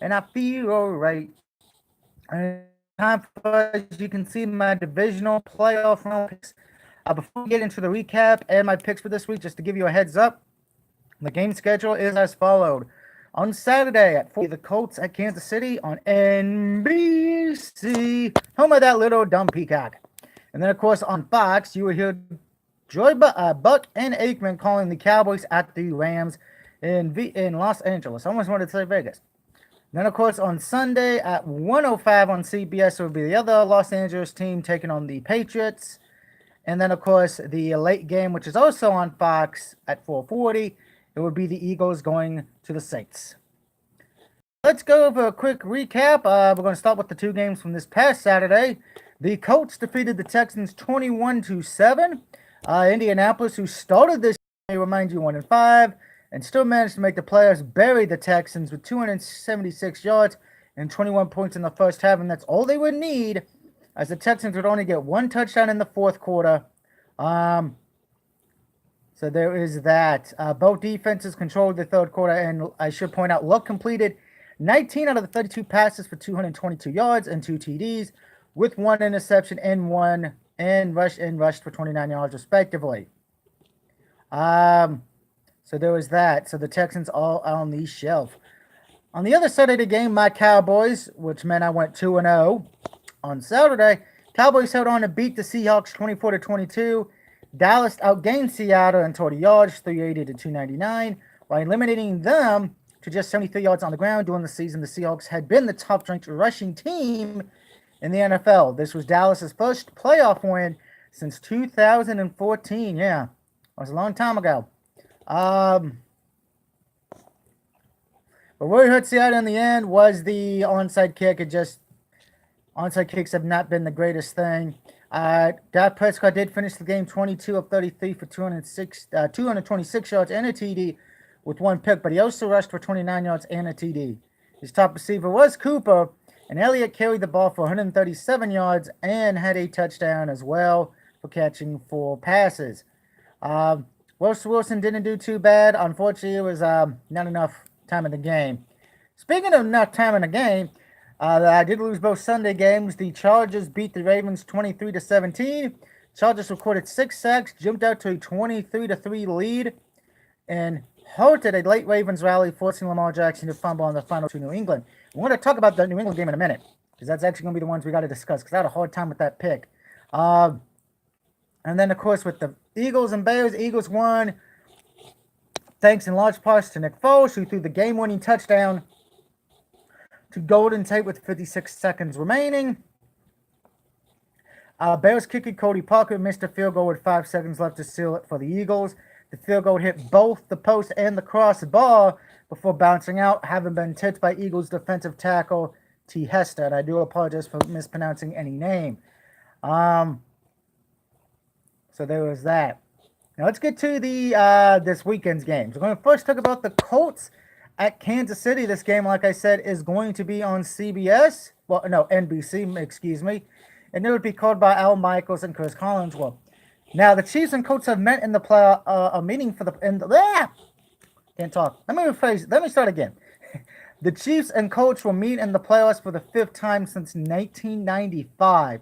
and I feel alright. And time for, as you can see, my divisional playoff round picks. Before we get into the recap and my picks for this week, just to give you a heads up, the game schedule is as followed. On Saturday at 4, the Colts at Kansas City on NBC, home of that little dumb peacock. And then, of course, on Fox, you will hear Buck and Aikman calling the Cowboys at the Rams in Los Angeles. I almost wanted to say Vegas. Then, of course, on Sunday at 1:05 on CBS, it will be the other Los Angeles team taking on the Patriots. And then, of course, the late game, which is also on Fox at 4:40, it would be the Eagles going to the Saints. Let's go over a quick recap. We're going to start with the two games from this past Saturday. The Colts defeated the Texans 21-7. Indianapolis, who started this, may remind you, 1-5, and still managed to make the playoffs, buried the Texans with 276 yards and 21 points in the first half, and that's all they would need, as the Texans would only get one touchdown in the fourth quarter. So there is that. Both defenses controlled the third quarter, and I should point out, Luck completed 19 out of the 32 passes for 222 yards and 2 TDs, with one interception and one rushed for 29 yards respectively. So there was that. So the Texans all on the shelf. On the other side of the game, my Cowboys, which meant I went 2-0 on Saturday, Cowboys held on to beat the Seahawks 24-22. Dallas outgained Seattle in total yards, 380 to 299, while eliminating them to just 73 yards on the ground. During the season, the Seahawks had been the top-ranked rushing team in the NFL. This was Dallas's first playoff win since 2014. Yeah, it was a long time ago. But what hurt Seattle in the end was the onside kick. Onside kicks have not been the greatest thing. Dak Prescott did finish the game 22 of 33 for 226 yards and a TD with one pick, but he also rushed for 29 yards and a TD. His top receiver was Cooper, and Elliott carried the ball for 137 yards and had a touchdown as well for catching 4 passes. Russell Wilson didn't do too bad. Unfortunately, it was not enough time in the game. Speaking of enough time in the game, I did lose both Sunday games. The Chargers beat the Ravens 23-17. Chargers recorded 6 sacks, jumped out to a 23-3 lead, and halted a late Ravens rally, forcing Lamar Jackson to fumble on the final to New England. We're going to talk about the New England game in a minute, because that's actually going to be the ones we got to discuss, because I had a hard time with that pick. And then, of course, with the Eagles and Bears, Eagles won, thanks in large parts to Nick Foles, who threw the game-winning touchdown to Golden Tate with 56 seconds remaining. Bears kicker Cody Parker missed a field goal with 5 seconds left to seal it for the Eagles. The field goal hit both the post and the crossbar before bouncing out, having been tipped by Eagles defensive tackle T. Hester. And I do apologize for mispronouncing any name. So there was that. Now let's get to the this weekend's games. We're going to first talk about the Colts at Kansas City. This game, like I said, is going to be on CBS. Well, no, NBC, excuse me. And it would be called by Al Michaels and Chris Collinsworth. Now, the Chiefs and Colts have met in the a meeting for the can't talk. Let me start again. The Chiefs and Colts will meet in the playoffs for the 5th time since 1995.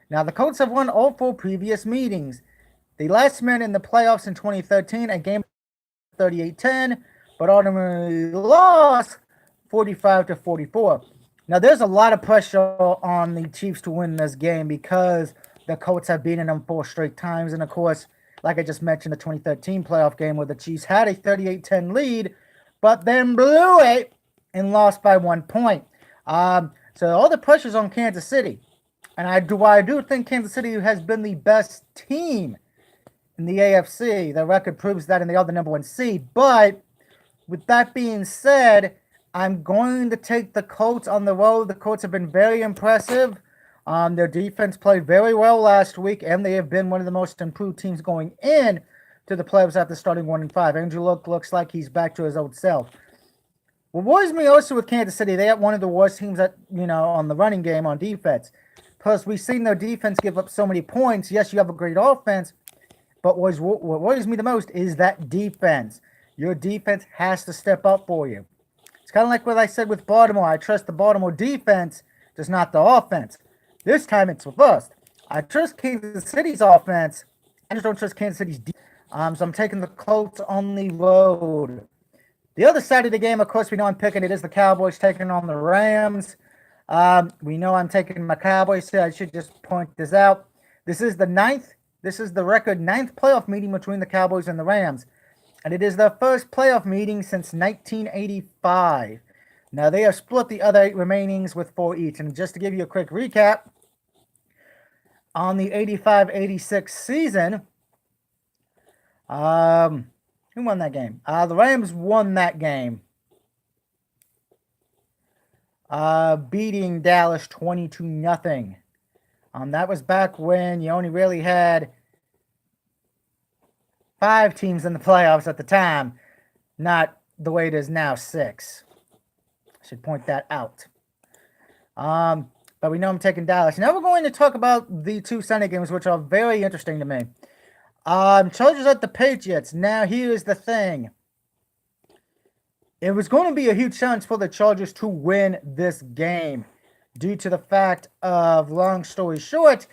Now, the Colts have won all 4 previous meetings. They last met in the playoffs in 2013, a game 38-10, but ultimately lost 45-44. Now, there's a lot of pressure on the Chiefs to win this game because the Colts have beaten them 4 straight times. And, of course, like I just mentioned, the 2013 playoff game where the Chiefs had a 38-10 lead, but then blew it and lost by 1 point. So all the pressure's on Kansas City. And I do think Kansas City has been the best team in the AFC. The record proves that in the other number 1 seed. But with that being said, I'm going to take the Colts on the road. The Colts have been very impressive. Their defense played very well last week, and they have been one of the most improved teams going in to the playoffs after starting 1-5. Andrew Luck looks like he's back to his old self. What worries me also with Kansas City, they have one of the worst teams on the running game on defense. Plus, we've seen their defense give up so many points. Yes, you have a great offense, but what worries me the most is that defense. Your defense has to step up for you. It's kind of like what I said with Baltimore. I trust the Baltimore defense, just not the offense. This time it's reversed. I trust Kansas City's offense. I just don't trust Kansas City's defense. So I'm taking the Colts on the road. The other side of the game, of course, we know I'm picking. It is the Cowboys taking on the Rams. We know I'm taking my Cowboys, so I should just point this out. This is the record ninth playoff meeting between the Cowboys and the Rams. And it is their first playoff meeting since 1985. Now, they have split the other 8 remainings with 4 each. And just to give you a quick recap, on the 85-86 season, who won that game? The Rams won that game, beating Dallas 22-0. That was back when you only really had 5 teams in the playoffs at the time, not the way it is now, 6. I should point that out. But we know I'm taking Dallas. Now we're going to talk about the 2 Sunday games, which are very interesting to me. Chargers at the Patriots. Now, here's the thing. It was going to be a huge chance for the Chargers to win this game due to the fact of, long story short,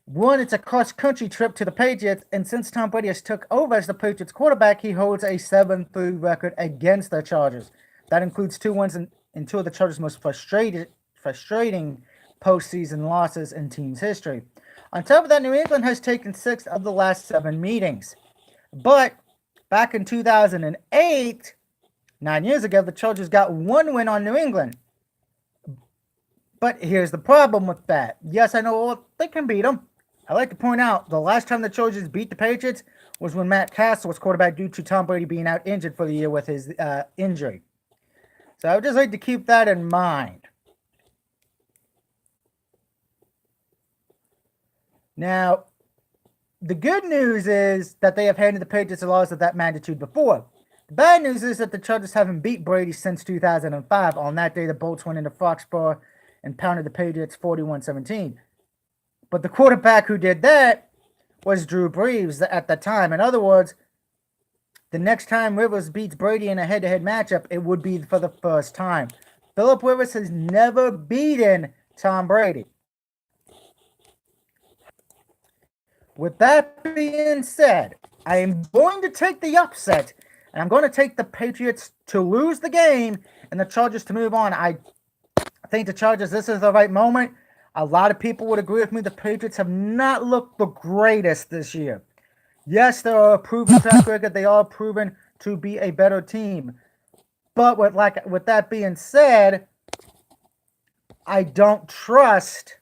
one, it's a cross-country trip to the Patriots, and since Tom Brady has took over as the Patriots quarterback, he holds a 7-3 record against the Chargers. That includes 2 wins in 2 of the Chargers' most frustrating postseason losses in team's history. On top of that, New England has taken 6 of the last 7 meetings. But back in 2008, 9 years ago, the Chargers got 1 win on New England. But here's the problem with that. Yes, I know they can beat them. I like to point out, the last time the Chargers beat the Patriots was when Matt Castle was quarterback due to Tom Brady being out injured for the year with his injury. So I would just like to keep that in mind. Now, the good news is that they have handed the Patriots a loss of that magnitude before. The bad news is that the Chargers haven't beat Brady since 2005. On that day, the Bolts went into Foxborough and pounded the Patriots 41-17. But the quarterback who did that was Drew Brees at the time. In other words, the next time Rivers beats Brady in a head-to-head matchup, it would be for the first time. Philip Rivers has never beaten Tom Brady. With that being said, I am going to take the upset, and I'm going to take the Patriots to lose the game and the Chargers to move on. I think the Chargers, this is the right moment. A lot of people would agree with me. The Patriots have not looked the greatest this year. Yes, they are a proven track record. They are proven to be a better team. But with that being said, I don't trust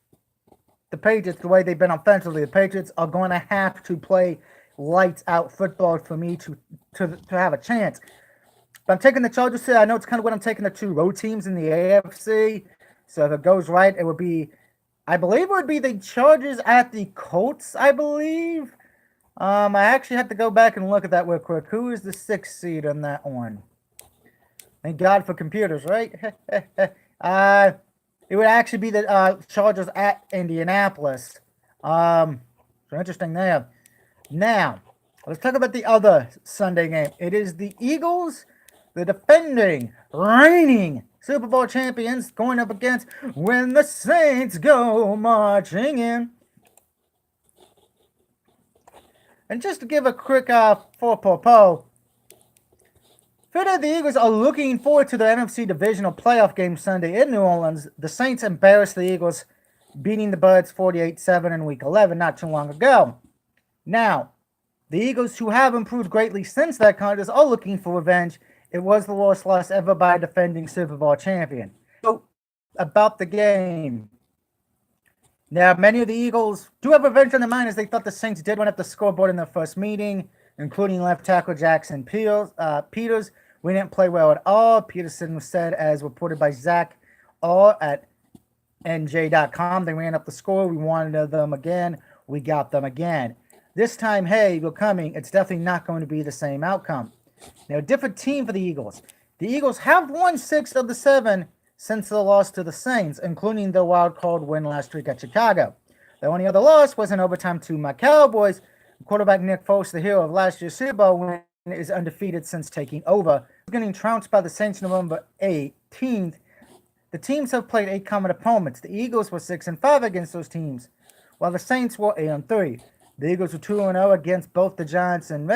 the Patriots the way they've been offensively. The Patriots are going to have to play lights out football for me to have a chance. But I'm taking the Chargers here. I know it's kind of what I'm taking the 2 road teams in the AFC. So if it goes right, it would be, I believe it would be the Chargers at the Colts, I believe. I actually have to go back and look at that real quick. Who is the 6th seed on that one? Thank God for computers, right? It would actually be the Chargers at Indianapolis. So interesting there. Now, let's talk about the other Sunday game. It is the Eagles, the defending, reigning Super Bowl champions, going up against when the Saints go marching in. And just to give a quick four-po-po, the Eagles are looking forward to the NFC Divisional playoff game Sunday in New Orleans. The Saints embarrassed the Eagles, beating the Birds 48-7 in Week 11 not too long ago. Now, the Eagles, who have improved greatly since that contest, are looking for revenge. It was the worst loss ever by a defending Super Bowl champion. So, about the game. Now, many of the Eagles do have revenge on their mind, as they thought the Saints did run up the scoreboard in their first meeting, including left tackle Jackson Peters. We didn't play well at all. Peterson was said, as reported by Zach Orr at NJ.com. They ran up the score. We wanted them again. We got them again. This time, hey, we're coming. It's definitely not going to be the same outcome. Now, a different team for the Eagles. The Eagles have won 6 of the 7 since the loss to the Saints, including the wild card win last week at Chicago. The only other loss was in overtime to my Cowboys. Quarterback Nick Foles, the hero of last year's Super Bowl win, is undefeated since taking over getting trounced by the Saints November 18th. The teams have played 8 common opponents. The Eagles were 6-5 against those teams, while the Saints were 8-3. The Eagles were 2-0 against both the Giants and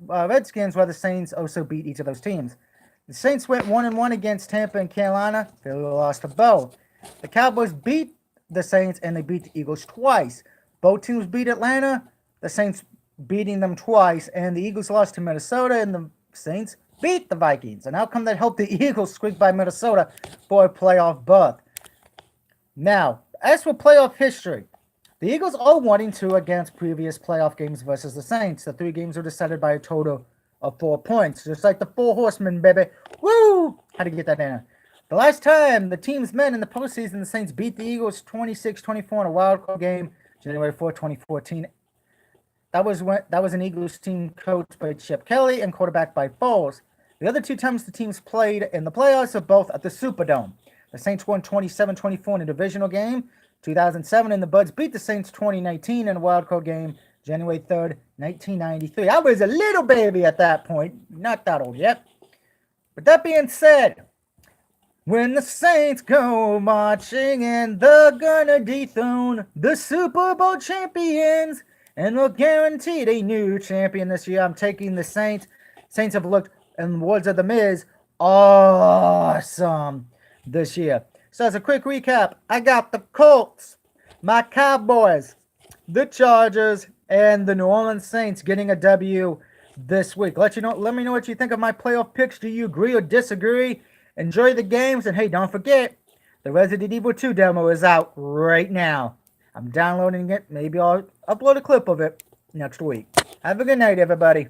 Redskins, while the Saints also beat each of those teams. The Saints went 1-1 against Tampa and Carolina. They lost to both. The Cowboys beat the Saints and they beat the Eagles twice. Both teams beat Atlanta, the Saints beating them twice, and the Eagles lost to Minnesota and the Saints beat the Vikings. An outcome that helped the Eagles squeak by Minnesota for a playoff berth. Now, as for playoff history, the Eagles are 1-2 against previous playoff games versus the Saints. The 3 games were decided by a total of 4 points, just like the 4 horsemen, baby. Woo! How to get that in? The last time the teams met in the postseason, the Saints beat the Eagles 26-24 in a wild card game, January 4, 2014. That was an Eagles team coached by Chip Kelly and quarterbacked by Foles. The other 2 times the teams played in the playoffs are both at the Superdome. The Saints won 27-24 in a divisional game, 2007, and the Buds beat the Saints 2019 in a wild card game, January 3rd, 1993. I was a little baby at that point, not that old yet. But that being said, when the Saints go marching in, they're gonna dethrone the Super Bowl champions, and they're guaranteed a new champion this year. I'm taking the Saints. Saints have looked, in the words of The Miz, awesome this year. So as a quick recap, I got the Colts, my Cowboys, the Chargers, and the New Orleans Saints getting a W this week. Let me know what you think of my playoff picks. Do you agree or disagree? Enjoy the games, and hey, don't forget, the Resident Evil 2 demo is out right now. I'm downloading it. Maybe I'll upload a clip of it next week. Have a good night, everybody.